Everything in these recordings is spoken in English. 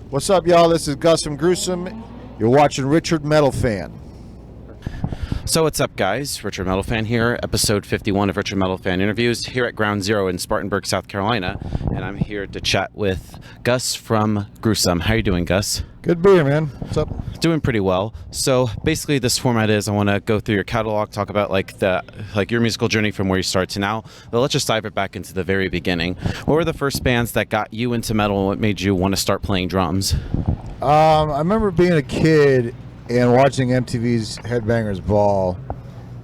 What's up, y'all? This is Gus of Gruesome. You're watching RichardMetalFan. So what's up, guys? RichardMetalFan here, episode 51 of RichardMetalFan Interviews here at Ground Zero in Spartanburg, South Carolina, and I'm here to chat with Gus from Gruesome. How you doing, Gus? Good beer, man. What's up? Doing pretty well. So basically, this format is I want to go through your catalog, talk about like your musical journey from where you start to now. But let's just dive it back into the very beginning. What were the first bands that got you into metal, and what made you want to start playing drums? I remember being a kid and watching MTV's Headbangers Ball.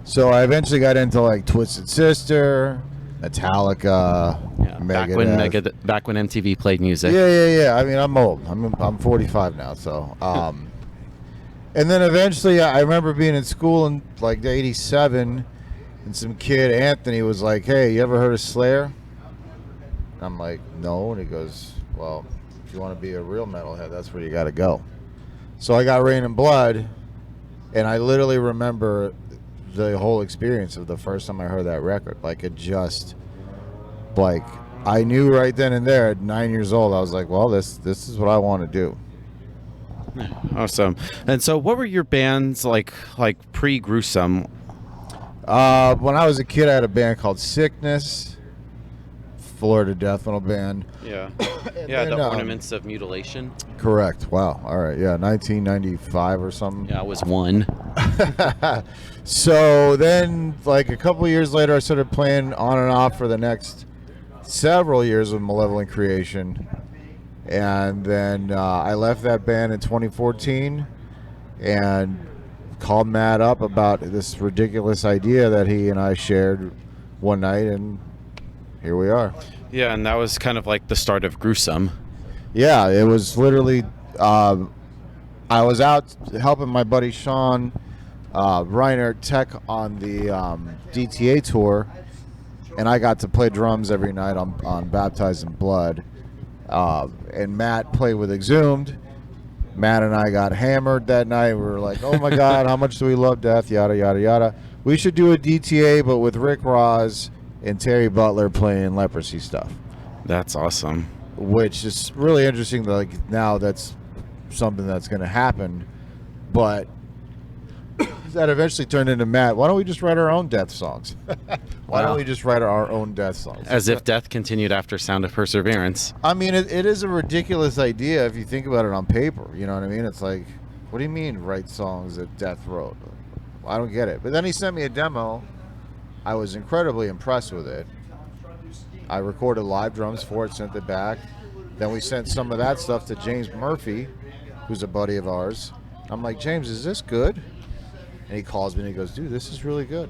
So I eventually got into like Twisted Sister, Metallica, Megadeth. Back when MTV played music. Yeah. I mean, I'm old. I'm 45 now, so. And then eventually, I remember being in school in like '87, and some kid, Anthony, was like, "Hey, you ever heard of Slayer?" I'm like, "No," and he goes, "Well, if you want to be a real metalhead, that's where you got to go." So I got Rain and Blood, and I literally remember the whole experience of the first time I heard that record. Like, it just, like, I knew right then and there at 9 years old, I was like, well, this is what I want to do. Awesome. And so what were your bands like pre-Gruesome? When I was a kid, I had a band called Sickness, Florida death metal band. Yeah. Then, The Ornaments of Mutilation. Correct. Wow. All right. Yeah, 1995 or something. Yeah, I was one. So then, like a couple years later, I started playing on and off for the next several years with Malevolent Creation. And then I left that band in 2014 and called Matt up about this ridiculous idea that he and I shared one night, and here we are. Yeah, and that was kind of like the start of Gruesome. Yeah, it was literally, I was out helping my buddy Sean Reiner Tech on the DTA tour, and I got to play drums every night on Baptized in Blood. And Matt played with Exhumed. Matt and I got hammered that night. We were like, oh my God, how much do we love death, yada, yada, yada. We should do a DTA, but with Rick Ross and Terry Butler playing Leprosy stuff. That's awesome. Which is really interesting. Like, now that's something that's going to happen. But that eventually turned into, Matt, why don't we just write our own death songs? Why don't we just write our own death songs? As if death continued after Sound of Perseverance. I mean, it is a ridiculous idea if you think about it on paper. You know what I mean? It's like, what do you mean write songs that death wrote? I don't get it. But then he sent me a demo. I was incredibly impressed with it. I recorded live drums for it, sent it back. Then we sent some of that stuff to James Murphy, who's a buddy of ours. I'm like, James, is this good? And he calls me and he goes, dude, this is really good.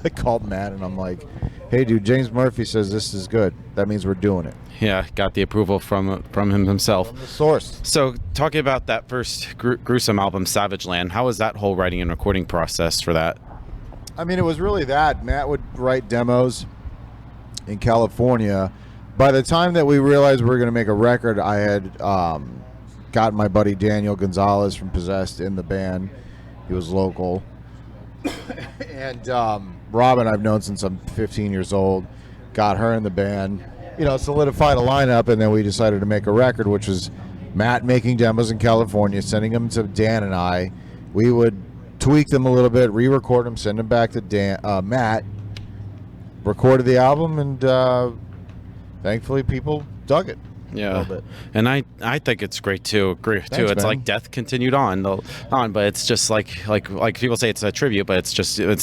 I called Matt and I'm like, hey, dude, James Murphy says this is good. That means we're doing it. Yeah, got the approval from him himself. From the source. So talking about that first Gruesome album, Savage Land, how was that whole writing and recording process for that? I mean, it was really that. Matt would write demos in California. By the time that we realized we were going to make a record, I had gotten my buddy Daniel Gonzalez from Possessed in the band. He was local. And Robin I've known since I'm 15 years old. Got her in the band. You know, solidified a lineup, and then we decided to make a record, which was Matt making demos in California, sending them to Dan and I. We would tweak them a little bit, re-record them, send them back to Matt. Recorded the album, and thankfully people dug it. Yeah, and I think it's great too. Thanks, it's man. like death continued on, but it's just like people say it's a tribute, but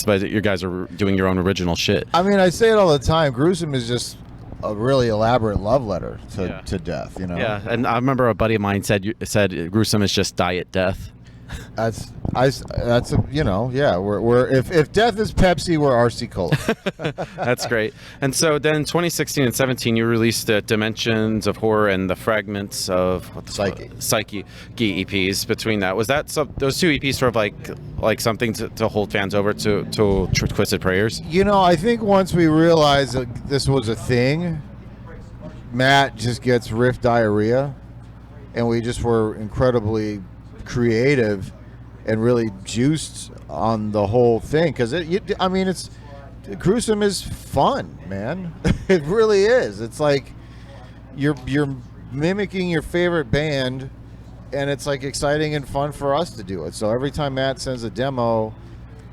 but you guys are doing your own original shit. I mean, I say it all the time. Gruesome is just a really elaborate love letter to death. You know. Yeah, and I remember a buddy of mine said Gruesome is just diet death. That's we're if death is Pepsi, we're RC Cola. That's great. And so then 2016 and 17 you released Dimensions of Horror and the Fragments of Psyche EPs. Between that, was that those two EPs sort of like something to hold fans over to Twisted Prayers? You know, I think once we realized that this was a thing, Matt just gets riff diarrhea, and we just were incredibly creative and really juiced on the whole thing, because it's Gruesome is fun, man. It really is. It's like you're mimicking your favorite band, and it's like exciting and fun for us to do it. So every time Matt sends a demo,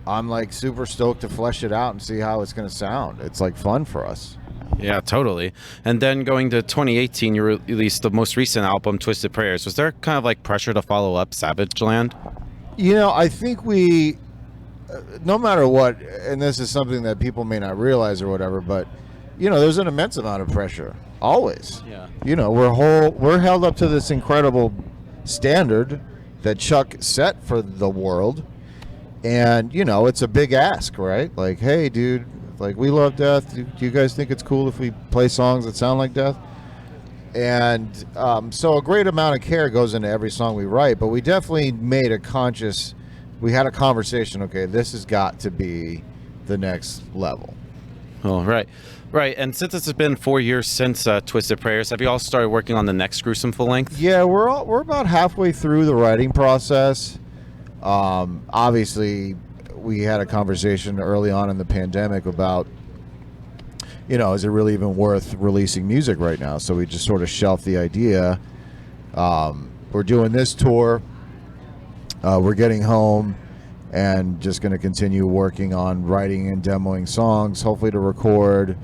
I'm like super stoked to flesh it out and see how it's going to sound. It's like fun for us. Yeah, totally. And then going to 2018, you released the most recent album, Twisted Prayers. Was there kind of like pressure to follow up Savage Land? You know, I think we, no matter what, and this is something that people may not realize or whatever, but, you know, there's an immense amount of pressure, always. Yeah. You know, we're held up to this incredible standard that Chuck set for the world. And, you know, it's a big ask, right? Like, hey, dude, like, we love Death. Do you guys think it's cool if we play songs that sound like Death? And so a great amount of care goes into every song we write, but we definitely made we had a conversation, okay, this has got to be the next level. Oh, right. Right. And since it's been 4 years since Twisted Prayers, have you all started working on the next Gruesome full length? Yeah, we're about halfway through the writing process. Obviously, we had a conversation early on in the pandemic about, you know, is it really even worth releasing music right now? So we just sort of shelved the idea. We're doing this tour. We're getting home and just going to continue working on writing and demoing songs, hopefully to record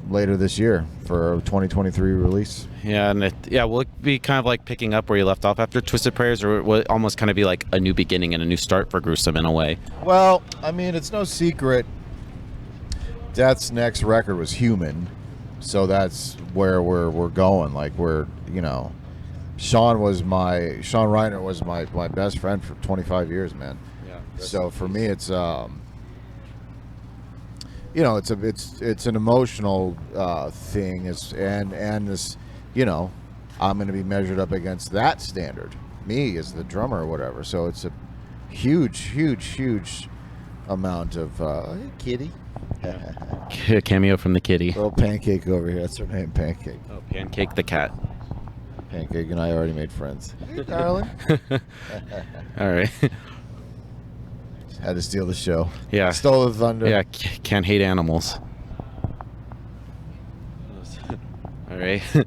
later this year for a 2023 release. Yeah, and will it be kind of like picking up where you left off after Twisted Prayers, or will it almost kind of be like a new beginning and a new start for Gruesome in a way? Well, I mean, it's no secret Death's next record was Human, so that's where we're going. Like, we're, you know, Sean Reiner was my best friend for 25 years, man. Yeah. So for me, it's you know, it's an emotional thing. And this, you know, I'm going to be measured up against that standard, me as the drummer or whatever. So it's a huge amount of hey, kitty. Cameo from the kitty. Little Pancake over here. That's her name, Pancake. Oh, Pancake the cat. Pancake and I already made friends. Hey, darling. All right. Had to steal the show. Yeah. Stole the thunder. Yeah, can't hate animals. All right. All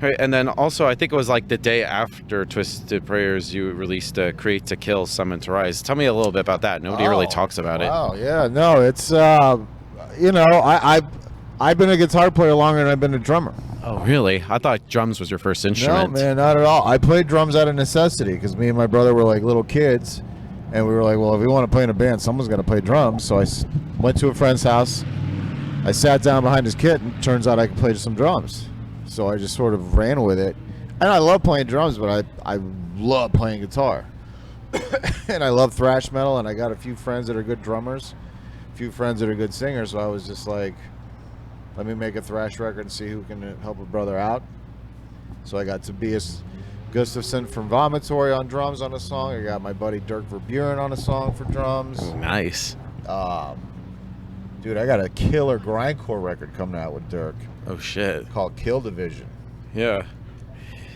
right, and then also, I think it was like the day after Twisted Prayers, you released Create to Kill, Summon to Rise. Tell me a little bit about that. Nobody really talks about it. Oh, yeah. No, it's, you know, I've been a guitar player longer than I've been a drummer. Oh, really? I thought drums was your first instrument. No, man, not at all. I played drums out of necessity because me and my brother were like little kids. And we were like, well, if we want to play in a band, someone's got to play drums. So I went to a friend's house. I sat down behind his kit, and it turns out I could play some drums. So I just sort of ran with it. And I love playing drums, but I love playing guitar. And I love thrash metal, and I got a few friends that are good drummers, a few friends that are good singers. So I was just like, let me make a thrash record and see who can help a brother out. So I got Tobias Gustafson from Vomitory on drums on a song. I got my buddy Dirk Verburen on a song for drums. Oh, nice. Dude, I got a killer grindcore record coming out with Dirk. Oh, shit. Called Kill Division. Yeah.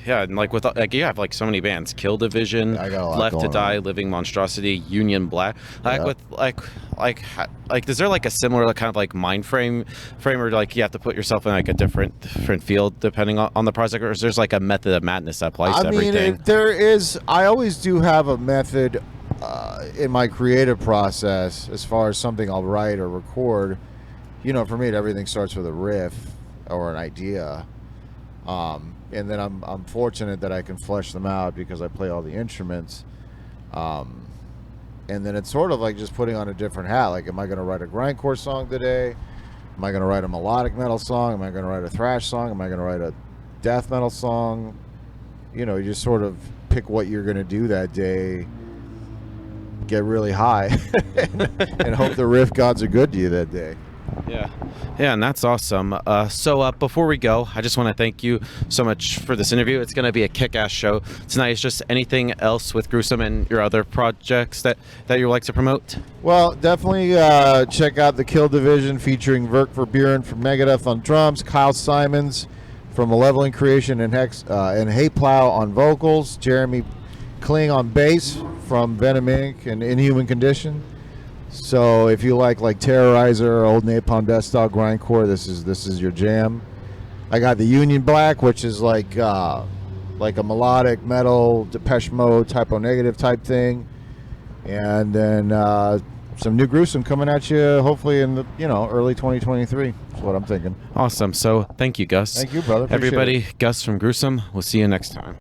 Yeah, and like with you have like so many bands: Kill Division, I got a lot Left to going Die, on. Living Monstrosity, Union Black. Like Yeah. with like is there like a similar kind of like mind frame or like you have to put yourself in like a different field depending on the project, or is there like a method of madness that applies to everything? There is. I always do have a method in my creative process as far as something I'll write or record. You know, for me, everything starts with a riff or an idea. And then I'm fortunate that I can flesh them out because I play all the instruments. And then it's sort of like just putting on a different hat. Like, am I going to write a grindcore song today? Am I going to write a melodic metal song? Am I going to write a thrash song? Am I going to write a death metal song? You know, you just sort of pick what you're going to do that day, get really high, and hope the riff gods are good to you that day. Yeah, and that's awesome. So before we go, I just want to thank you so much for this interview. It's going to be a kick-ass show tonight. Is just anything else with Gruesome and your other projects that you would like to promote? Well, definitely check out the Kill Division featuring Dirk Verburen from Megadeth on drums, Kyle Simons from Malevolent Creation and Hate Plow on vocals, Jeremy Kling on bass from Venom Inc. and Inhuman Condition. So if you like Terrorizer, Old Napalm Death Style grindcore, this is your jam. I got the Union Black, which is like a melodic metal Depeche Mode typo negative type thing, and then some new Gruesome coming at you hopefully in the early 2023. That's what I'm thinking. Awesome. So thank you, Gus. Thank you, brother. Appreciate Everybody, it. Gus from Gruesome. We'll see you next time.